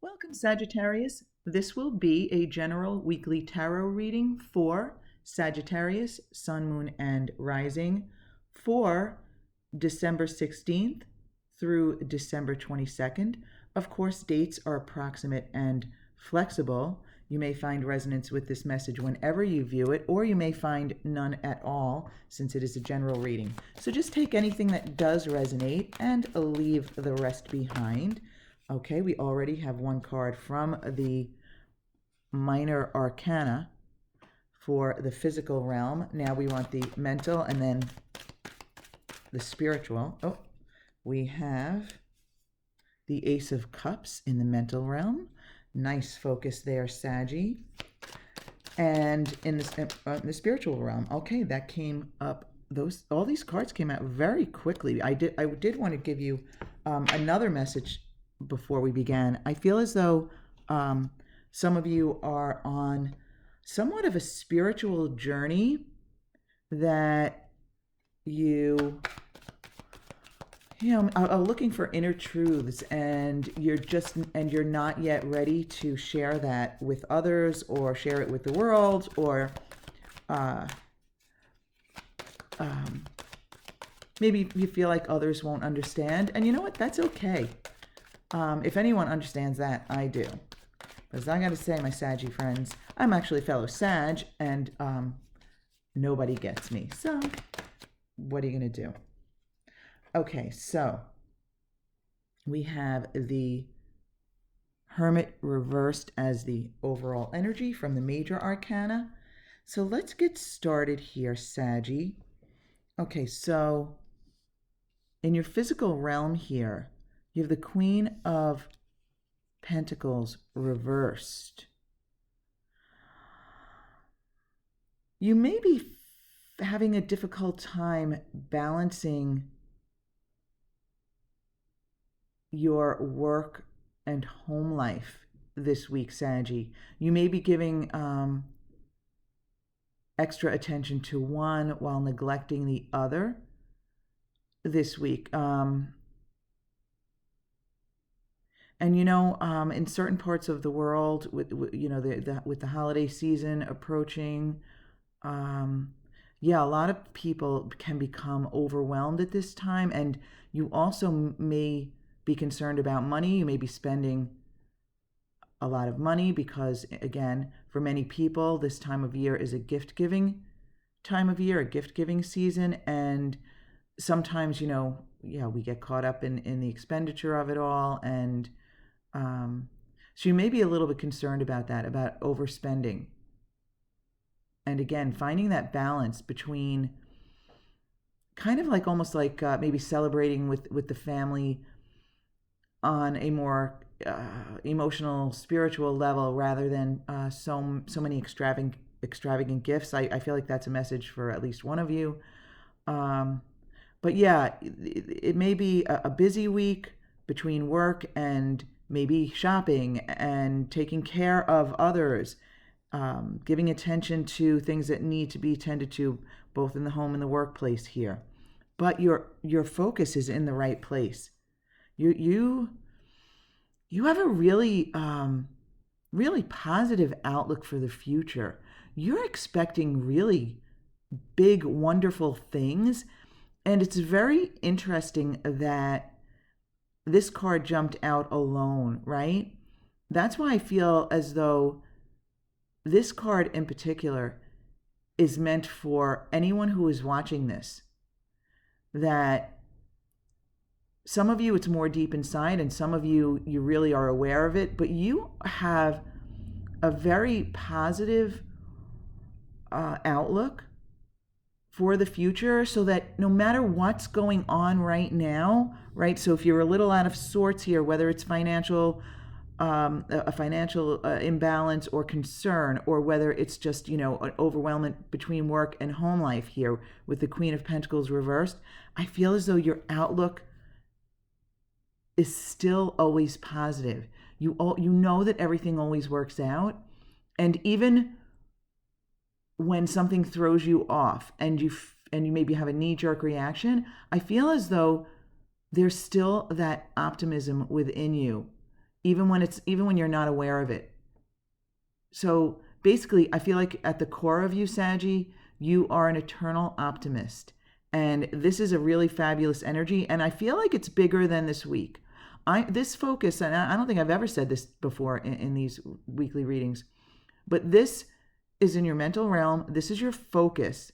Welcome, Sagittarius. This will be a general weekly tarot reading for Sagittarius, Sun, Moon, and Rising for December 16th through December 22nd. Of course, dates are approximate and flexible. You may find resonance with this message whenever you view it, or you may find none at all since it is a general reading. So just take anything that does resonate and leave the rest behind. Okay, we already have one card from the minor arcana for the physical realm. Now we want the mental and then the spiritual. Oh, we have the Ace of Cups in the mental realm. Nice focus there, Saggy. And in the spiritual realm, okay, that came up. All these cards came out very quickly. I did want to give you another message before we began. I feel as though some of you are on somewhat of a spiritual journey that are looking for inner truths, and you're not yet ready to share that with others or share it with the world, or maybe you feel like others won't understand, and you know what? That's okay. If anyone understands that, I do. Because I gotta say, my Saggy friends, I'm actually a fellow Sag, and nobody gets me. So, what are you gonna do? Okay, so we have the Hermit reversed as the overall energy from the major arcana. So let's get started here, Saggy. Okay, so in your physical realm here, you have the Queen of Pentacles reversed. You may be having a difficult time balancing your work and home life this week, Saggy. You may be giving extra attention to one while neglecting the other this week. And in certain parts of the world, with the holiday season approaching, a lot of people can become overwhelmed at this time, and you also may be concerned about money. You may be spending a lot of money because, again, for many people, this time of year is a gift-giving time of year, a gift-giving season, and sometimes, we get caught up in the expenditure of it all, and so you may be a little bit concerned about that, about overspending. And again, finding that balance between kind of like almost like maybe celebrating with the family on a more emotional, spiritual level rather than so many extravagant gifts. I feel like that's a message for at least one of you. But yeah, it may be a busy week between work and maybe shopping and taking care of others, giving attention to things that need to be tended to both in the home and the workplace here. But your focus is in the right place. You have a really really positive outlook for the future. You're expecting really big, wonderful things, and it's very interesting that this card jumped out alone, right? That's why I feel as though this card in particular is meant for anyone who is watching this, that some of you, it's more deep inside, and some of you really are aware of it, but you have a very positive outlook for the future, so that no matter what's going on right now, right? So if you're a little out of sorts here, whether it's a financial imbalance or concern, or whether it's just, an overwhelmment between work and home life here with the Queen of Pentacles reversed, I feel as though your outlook is still always positive. You know that everything always works out, and even when something throws you off and you maybe have a knee-jerk reaction, I feel as though there's still that optimism within you even when you're not aware of it. So basically, I feel like at the core of you, Saggy, you are an eternal optimist. And this is a really fabulous energy. And I feel like it's bigger than this week. This focus, and I don't think I've ever said this before in these weekly readings, but this is in your mental realm. This is your focus.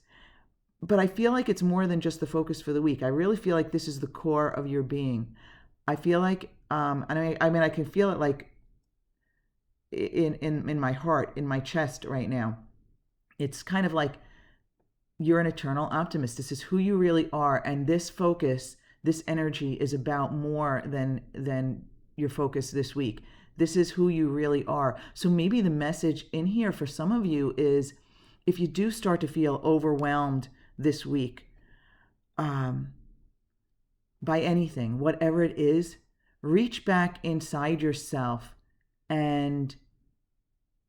But I feel like it's more than just the focus for the week. I really feel like this is the core of your being. I feel like, I can feel it like in my heart, in my chest right now. It's kind of like you're an eternal optimist. This is who you really are, and this focus, this energy is about more than your focus this week. This is who you really are. So maybe the message in here for some of you is, if you do start to feel overwhelmed this week by anything, whatever it is, reach back inside yourself and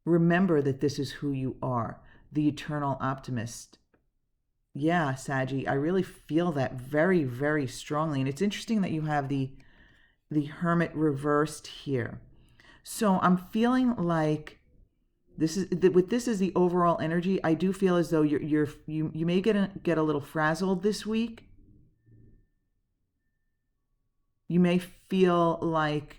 remember that this is who you are, the eternal optimist. Yeah, Saggy, I really feel that very, very strongly. And it's interesting that you have the Hermit reversed here. So I'm feeling like this is the overall energy. I do feel as though you may get a little frazzled this week. You may feel like,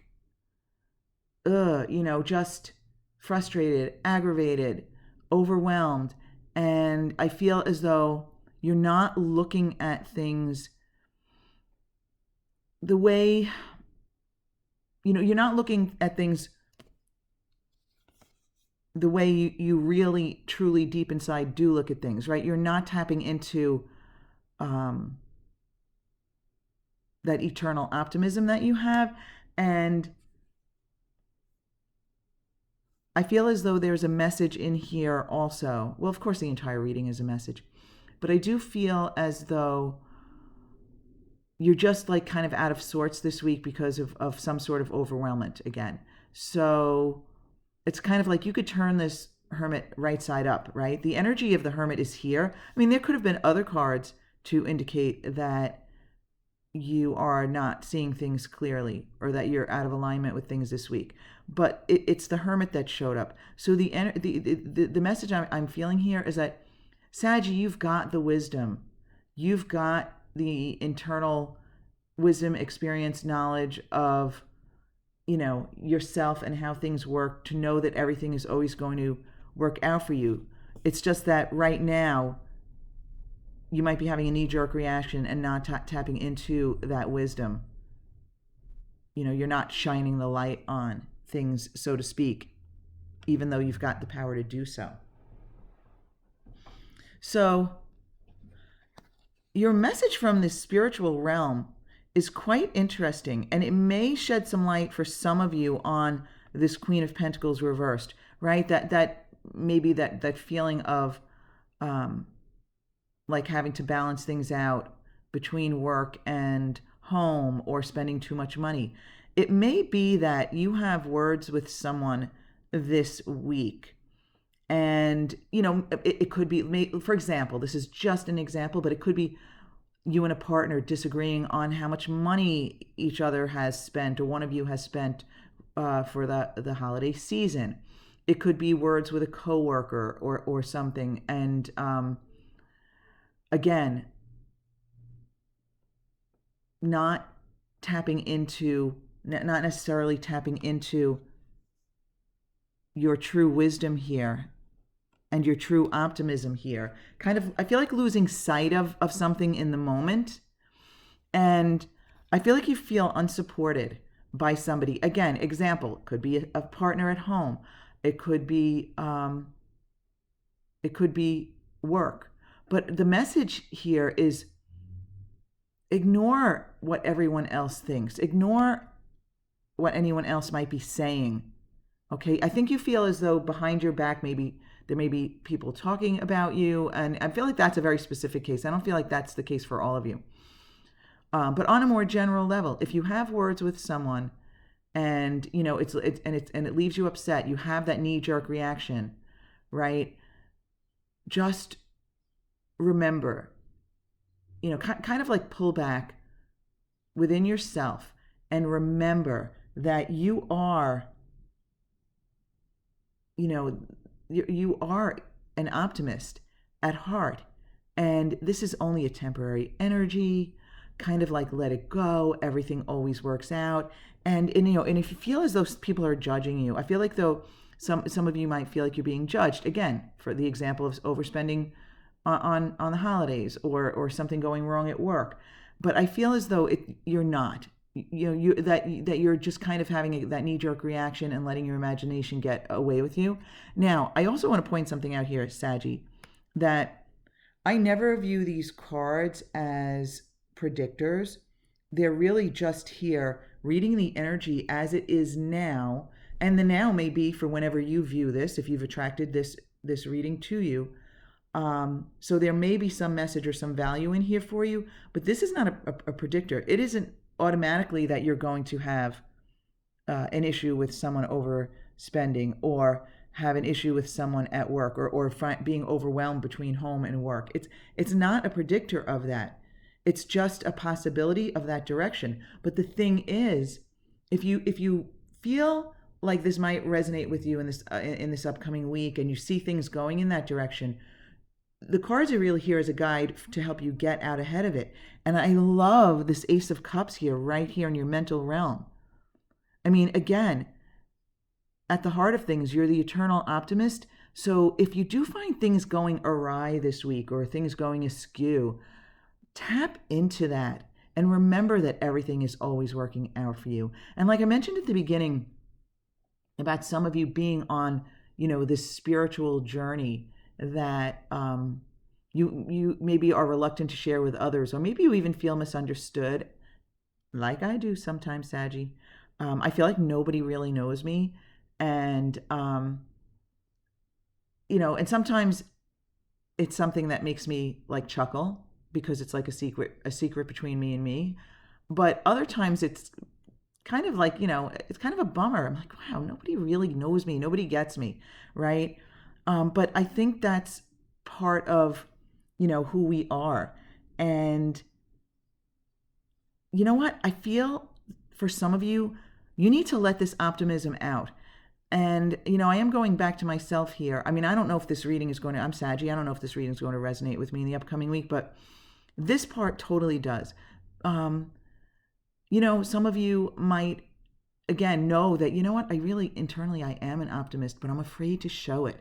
just frustrated, aggravated, overwhelmed. And I feel as though you're not looking at things the way, you're not looking at things the way you really, truly, deep inside do look at things, right? You're not tapping into that eternal optimism that you have. And I feel as though there's a message in here also. Well, of course, the entire reading is a message. But I do feel as though you're just like kind of out of sorts this week because of some sort of overwhelmment again. So it's kind of like you could turn this Hermit right side up, right? The energy of the Hermit is here. I mean, there could have been other cards to indicate that you are not seeing things clearly or that you're out of alignment with things this week. But it's the Hermit that showed up. So the message I'm feeling here is that, Saggy, you've got the wisdom. You've got the internal wisdom, experience, knowledge of, yourself and how things work, to know that everything is always going to work out for you. It's just that right now, you might be having a knee-jerk reaction and not tapping into that wisdom. You're not shining the light on things, so to speak, even though you've got the power to do so. So your message from this spiritual realm is quite interesting, and it may shed some light for some of you on this Queen of Pentacles reversed, right? That maybe that feeling of like having to balance things out between work and home, or spending too much money. It may be that you have words with someone this week. And, it could be, for example, this is just an example, but it could be you and a partner disagreeing on how much money each other has spent, or one of you has spent for the holiday season. It could be words with a coworker or something. And again, not necessarily tapping into your true wisdom here and your true optimism here. Kind of, I feel like losing sight of something in the moment. And I feel like you feel unsupported by somebody. Again, example, could be a partner at home. It could be work. But the message here is, ignore what everyone else thinks. Ignore what anyone else might be saying. Okay, I think you feel as though behind your back, maybe there may be people talking about you, and I feel like that's a very specific case. I don't feel like that's the case for all of you. But on a more general level, if you have words with someone, and it leaves you upset, you have that knee-jerk reaction, right? Just remember, kind of like pull back within yourself and remember that you are, you know, you are an optimist at heart. And this is only a temporary energy, kind of like let it go. Everything always works out. And if you feel as though people are judging you, I feel like though some of you might feel like you're being judged. Again, for the example of overspending on the holidays or something going wrong at work. But I feel as though you're not. That you're just kind of having that knee-jerk reaction and letting your imagination get away with you. Now, I also want to point something out here, Saggy, that I never view these cards as predictors. They're really just here reading the energy as it is now, and the now may be for whenever you view this, if you've attracted this reading to you. So there may be some message or some value in here for you, but this is not a predictor. It isn't automatically that you're going to have an issue with someone overspending or have an issue with someone at work or being overwhelmed between home and work. It's not a predictor of that. It's just a possibility of that direction. But the thing is, if you feel like this might resonate with you in this upcoming week and you see things going in that direction, the cards are really here as a guide to help you get out ahead of it. And I love this Ace of Cups here, right here in your mental realm. I mean, again, at the heart of things, you're the eternal optimist. So if you do find things going awry this week or things going askew, tap into that and remember that everything is always working out for you. And like I mentioned at the beginning about some of you being on, this spiritual journey that you maybe are reluctant to share with others, or maybe you even feel misunderstood, like I do sometimes, Saggy. I feel like nobody really knows me, and and sometimes it's something that makes me like chuckle because it's like a secret between me and me. But other times it's kind of like, it's kind of a bummer. I'm like, wow, nobody really knows me. Nobody gets me, right? But I think that's part of, who we are. And you know what? I feel for some of you, you need to let this optimism out. And, I am going back to myself here. I mean, I don't know if this reading is I'm Saggy. I don't know if this reading is going to resonate with me in the upcoming week, but this part totally does. Some of you might, again, know that, I really, internally, I am an optimist, but I'm afraid to show it.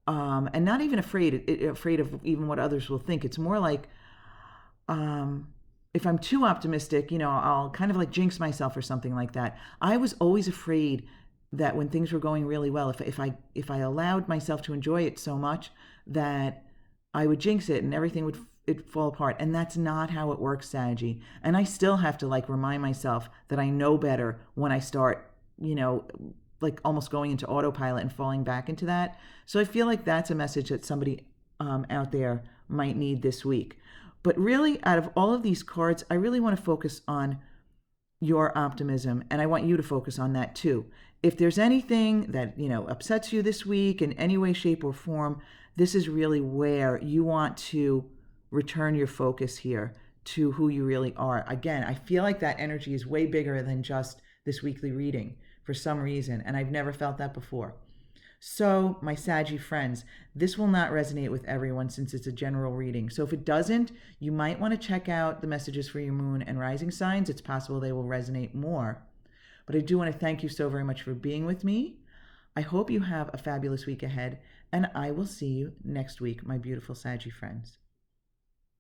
And not even afraid of even what others will think. It's more like, if I'm too optimistic, I'll kind of like jinx myself or something like that. I was always afraid that when things were going really well, if I allowed myself to enjoy it so much, that I would jinx it and everything would fall apart. And that's not how it works, Saggy. And I still have to like remind myself that I know better when I start, like almost going into autopilot and falling back into that. So I feel like that's a message that somebody out there might need this week. But really, out of all of these cards, I really want to focus on your optimism, and I want you to focus on that too. If there's anything that, upsets you this week in any way, shape, or form, this is really where you want to return your focus here to who you really are. Again, I feel like that energy is way bigger than just this weekly reading for some reason, and I've never felt that before. So, my Saggy friends, this will not resonate with everyone since it's a general reading. So if it doesn't, you might want to check out the messages for your moon and rising signs. It's possible they will resonate more. But I do want to thank you so very much for being with me. I hope you have a fabulous week ahead, and I will see you next week, my beautiful Saggy friends.